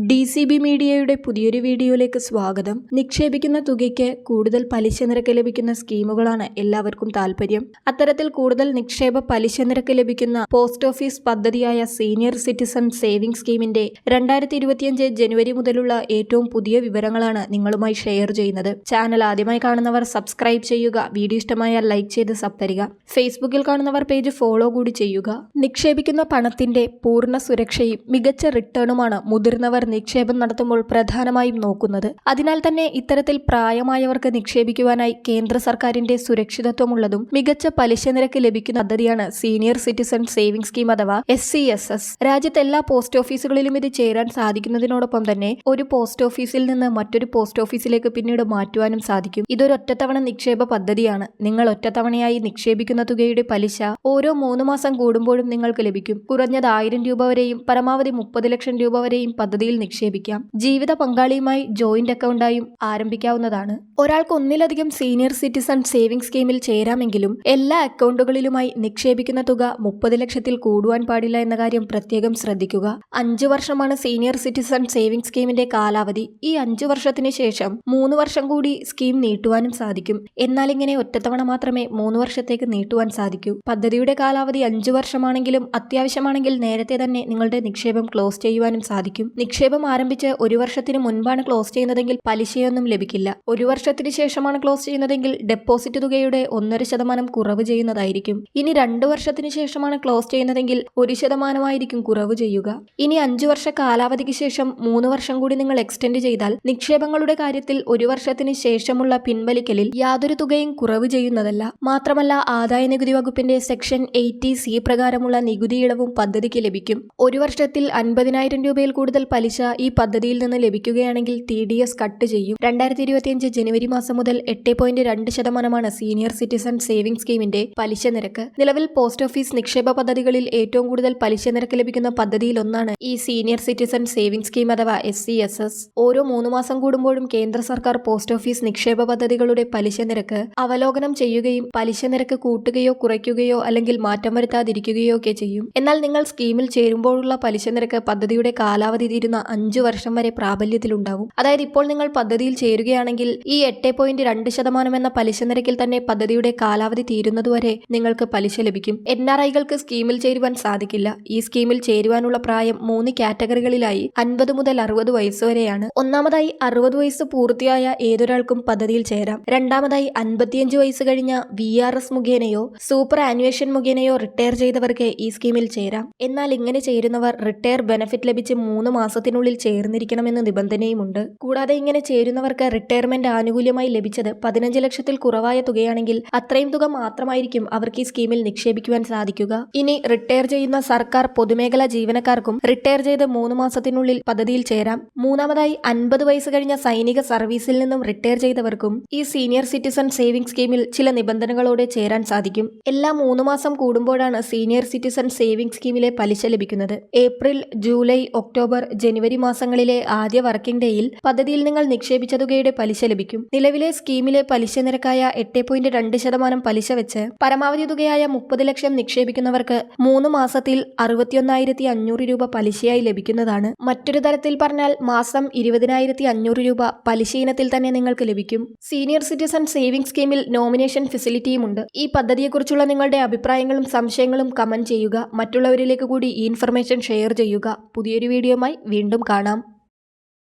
DCB മീഡിയയുടെ പുതിയൊരു വീഡിയോയിലേക്ക് സ്വാഗതം. നിക്ഷേപിക്കുന്ന തുകയ്ക്ക് കൂടുതൽ പലിശ നിരക്ക് ലഭിക്കുന്ന സ്കീമുകളാണ് എല്ലാവർക്കും താല്പര്യം. അത്തരത്തിൽ കൂടുതൽ നിക്ഷേപ പലിശ നിരക്ക് ലഭിക്കുന്ന പോസ്റ്റ് ഓഫീസ് പദ്ധതിയായ സീനിയർ സിറ്റിസൺ സേവിംഗ് സ്കീമിന്റെ 2025 ജനുവരി മുതലുള്ള ഏറ്റവും പുതിയ വിവരങ്ങളാണ് നിങ്ങളുമായി ഷെയർ ചെയ്യുന്നത്. ചാനൽ ആദ്യമായി കാണുന്നവർ സബ്സ്ക്രൈബ് ചെയ്യുക, വീഡിയോ ഇഷ്ടമായാൽ ലൈക്ക് ചെയ്ത് സബ് തരിക. ഫേസ്ബുക്കിൽ കാണുന്നവർ പേജ് ഫോളോ കൂടി ചെയ്യുക. നിക്ഷേപിക്കുന്ന പണത്തിന്റെ പൂർണ്ണ സുരക്ഷയും മികച്ച റിട്ടേണുമാണ് മുതിർന്നവർ നിക്ഷേപം നടത്തുമ്പോൾ പ്രധാനമായും നോക്കുന്നത്. അതിനാൽ തന്നെ ഇത്തരത്തിൽ പ്രായമായവർക്ക് നിക്ഷേപിക്കുവാനായി കേന്ദ്ര സർക്കാരിന്റെ സുരക്ഷിതത്വമുള്ളതും മികച്ച പലിശ നിരക്ക് ലഭിക്കുന്ന പദ്ധതിയാണ് സീനിയർ സിറ്റിസൺ സേവിംഗ് സ്കീം അഥവാ SCSS. രാജ്യത്തെ എല്ലാ പോസ്റ്റ് ഓഫീസുകളിലും ഇത് ചേരാൻ സാധിക്കുന്നതിനോടൊപ്പം തന്നെ ഒരു പോസ്റ്റ് ഓഫീസിൽ നിന്ന് മറ്റൊരു പോസ്റ്റ് ഓഫീസിലേക്ക് പിന്നീട് മാറ്റുവാനും സാധിക്കും. ഇതൊരു ഒറ്റത്തവണ നിക്ഷേപ പദ്ധതിയാണ്. നിങ്ങൾ ഒറ്റത്തവണയായി നിക്ഷേപിക്കുന്ന തുകയുടെ പലിശ ഓരോ 3 മാസം കൂടുമ്പോഴും നിങ്ങൾക്ക് ലഭിക്കും. കുറഞ്ഞത് 1000 രൂപ വരെയും പരമാവധി 30 ലക്ഷം രൂപ വരെയും പദ്ധതിയിൽ നിക്ഷേപിക്കാം. ജീവിത പങ്കാളിയുമായി ജോയിന്റ് അക്കൗണ്ടായും ആരംഭിക്കാവുന്നതാണ്. ഒരാൾക്ക് ഒന്നിലധികം സീനിയർ സിറ്റിസൺ സേവിംഗ് സ്കീമിൽ ചേരാമെങ്കിലും എല്ലാ അക്കൗണ്ടുകളിലുമായി നിക്ഷേപിക്കുന്ന തുക 30 ലക്ഷത്തിൽ കൂടുവാൻ പാടില്ല എന്ന കാര്യം പ്രത്യേകം ശ്രദ്ധിക്കുക. 5 വർഷമാണ് സീനിയർ സിറ്റിസൺ സേവിംഗ് സ്കീമിന്റെ കാലാവധി. ഈ 5 വർഷത്തിന് ശേഷം 3 വർഷം കൂടി സ്കീം നീട്ടുവാനും സാധിക്കും. എന്നാൽ ഇങ്ങനെ ഒറ്റത്തവണ മാത്രമേ 3 വർഷത്തേക്ക് നീട്ടുവാൻ സാധിക്കൂ. പദ്ധതിയുടെ കാലാവധി 5 വർഷമാണെങ്കിലും അത്യാവശ്യമാണെങ്കിൽ നേരത്തെ തന്നെ നിങ്ങളുടെ നിക്ഷേപം ക്ലോസ് ചെയ്യുവാനും സാധിക്കും. നിക്ഷേപം ആരംഭിച്ച് 1 വർഷത്തിന് മുൻപാണ് ക്ലോസ് ചെയ്യുന്നതെങ്കിൽ പലിശയൊന്നും ലഭിക്കില്ല. 1 വർഷത്തിന് ശേഷമാണ് ക്ലോസ് ചെയ്യുന്നതെങ്കിൽ ഡെപ്പോസിറ്റ് തുകയുടെ 1.5% കുറവ് ചെയ്യുന്നതായിരിക്കും. ഇനി 2 വർഷത്തിന് ശേഷമാണ് ക്ലോസ് ചെയ്യുന്നതെങ്കിൽ 1% കുറവ് ചെയ്യുക. ഇനി 5 വർഷ കാലാവധിക്ക് ശേഷം 3 വർഷം കൂടി നിങ്ങൾ എക്സ്റ്റെൻഡ് ചെയ്താൽ നിക്ഷേപങ്ങളുടെ കാര്യത്തിൽ 1 വർഷത്തിന് ശേഷമുള്ള പിൻവലിക്കലിൽ യാതൊരു തുകയും കുറവ് ചെയ്യുന്നതല്ല. മാത്രമല്ല ആദായ നികുതി വകുപ്പിന്റെ സെക്ഷൻ 80C പ്രകാരമുള്ള നികുതി ഇളവും പദ്ധതിക്ക് ലഭിക്കും. 1 വർഷത്തിൽ 50,000 രൂപയിൽ കൂടുതൽ പലിശ ഈ പദ്ധതിയിൽ നിന്ന് ലഭിക്കുകയാണെങ്കിൽ TDS കട്ട് ചെയ്യും. 2025 ജനുവരി മാസം മുതൽ 8.2% സീനിയർ സിറ്റിസൺ സേവിംഗ് സ്കീമിന്റെ പലിശ നിരക്ക്. നിലവിൽ പോസ്റ്റ് ഓഫീസ് നിക്ഷേപ പദ്ധതികളിൽ ഏറ്റവും കൂടുതൽ പലിശ നിരക്ക് ലഭിക്കുന്ന പദ്ധതിയിലൊന്നാണ് ഈ സീനിയർ സിറ്റിസൺ സേവിംഗ് സ്കീം അഥവാ SCSS. ഓരോ 3 മാസം കൂടുമ്പോഴും കേന്ദ്ര സർക്കാർ പോസ്റ്റ് ഓഫീസ് നിക്ഷേപ പദ്ധതികളുടെ പലിശ നിരക്ക് അവലോകനം ചെയ്യുകയും പലിശ നിരക്ക് കൂട്ടുകയോ കുറയ്ക്കുകയോ അല്ലെങ്കിൽ മാറ്റം വരുത്താതിരിക്കുകയോ ഒക്കെ ചെയ്യും. എന്നാൽ നിങ്ങൾ സ്കീമിൽ ചേരുമ്പോഴുള്ള പലിശ നിരക്ക് പദ്ധതിയുടെ കാലാവധി തീരുന്ന 5 വർഷം വരെ പ്രാബല്യത്തിലുണ്ടാവും. അതായത് ഇപ്പോൾ നിങ്ങൾ പദ്ധതിയിൽ ചേരുകയാണെങ്കിൽ ഈ 8.2% എന്ന പലിശ നിരക്കിൽ തന്നെ പദ്ധതിയുടെ കാലാവധി തീരുന്നതുവരെ നിങ്ങൾക്ക് പലിശ ലഭിക്കും. NRIകൾക്ക് സ്കീമിൽ ചേരുവാൻ സാധിക്കില്ല. ഈ സ്കീമിൽ ചേരുവാനുള്ള പ്രായം 3 കാറ്റഗറികളിലായി 50 മുതൽ 60 വയസ്സ് വരെയാണ്. ഒന്നാമതായി 60 വയസ്സ് പൂർത്തിയായ ഏതൊരാൾക്കും പദ്ധതിയിൽ ചേരാം. രണ്ടാമതായി 55 വയസ്സ് കഴിഞ്ഞ VRS മുഖേനയോ സൂപ്പർ ആനുവേഷൻ മുഖേനയോ റിട്ടയർ ചെയ്തവർക്ക് ഈ സ്കീമിൽ ചേരാം. എന്നാൽ ഇങ്ങനെ ചേരുന്നവർ റിട്ടയർ ബെനിഫിറ്റ് ലഭിച്ച് 3 മാസത്തിനുള്ളിൽ ചേർന്നിരിക്കണമെന്ന് നിബന്ധനയുമുണ്ട്. കൂടാതെ ഇങ്ങനെ ചേരുന്നവർക്ക് റിട്ടയർമെന്റ് ആനുകൂല്യമായി ലഭിച്ചത് 15 ലക്ഷത്തിൽ കുറവായ തുകയാണെങ്കിൽ അത്രയും തുക മാത്രമായിരിക്കും അവർക്ക് ഈ സ്കീമിൽ നിക്ഷേപിക്കുവാൻ സാധിക്കുക. ഇനി റിട്ടയർ ചെയ്യുന്ന സർക്കാർ പൊതുമേഖലാ ജീവനക്കാർക്കും റിട്ടയർ ചെയ്ത് 3 മാസത്തിനുള്ളിൽ പദ്ധതിയിൽ ചേരാം. മൂന്നാമതായി 50 വയസ്സ് കഴിഞ്ഞ സൈനിക സർവീസിൽ നിന്നും റിട്ടയർ ചെയ്തവർക്കും ഈ സീനിയർ സിറ്റിസൺ സേവിംഗ് സ്കീമിൽ ചില നിബന്ധനകളോടെ ചേരാൻ സാധിക്കും. എല്ലാ 3 മാസം കൂടുമ്പോഴാണ് സീനിയർ സിറ്റിസൺ സേവിംഗ് സ്കീമിലെ പലിശ ലഭിക്കുന്നത്. ഏപ്രിൽ, ജൂലൈ, ഒക്ടോബർ, ജനുവരി മാസങ്ങളിലെ ആദ്യ വർക്കിംഗ് ഡേയിൽ പദ്ധതിയിൽ നിങ്ങൾ നിക്ഷേപിച്ച തുകയുടെ പലിശ ലഭിക്കും. നിലവിലെ സ്കീമിലെ പലിശ നിരക്കായ 8.2% പലിശ വെച്ച് പരമാവധി തുകയായ 30 ലക്ഷം നിക്ഷേപിക്കുന്നവർക്ക് 3 മാസത്തിൽ 61,500 രൂപ പലിശയായി ലഭിക്കുന്നതാണ്. മറ്റൊരു തരത്തിൽ പറഞ്ഞാൽ മാസം 20,500 രൂപ പലിശ ഇനത്തിൽ തന്നെ നിങ്ങൾക്ക് ലഭിക്കും. സീനിയർ സിറ്റിസൺ സേവിംഗ് സ്കീമിൽ നോമിനേഷൻ ഫെസിലിറ്റിയുമുണ്ട്. ഈ പദ്ധതിയെക്കുറിച്ചുള്ള നിങ്ങളുടെ അഭിപ്രായങ്ങളും സംശയങ്ങളും കമന്റ് ചെയ്യുക. മറ്റുള്ളവരിലേക്ക് കൂടി ഈ ഇൻഫർമേഷൻ ഷെയർ ചെയ്യുക. പുതിയൊരു വീഡിയോയുമായി വീണ്ടും കാണാം.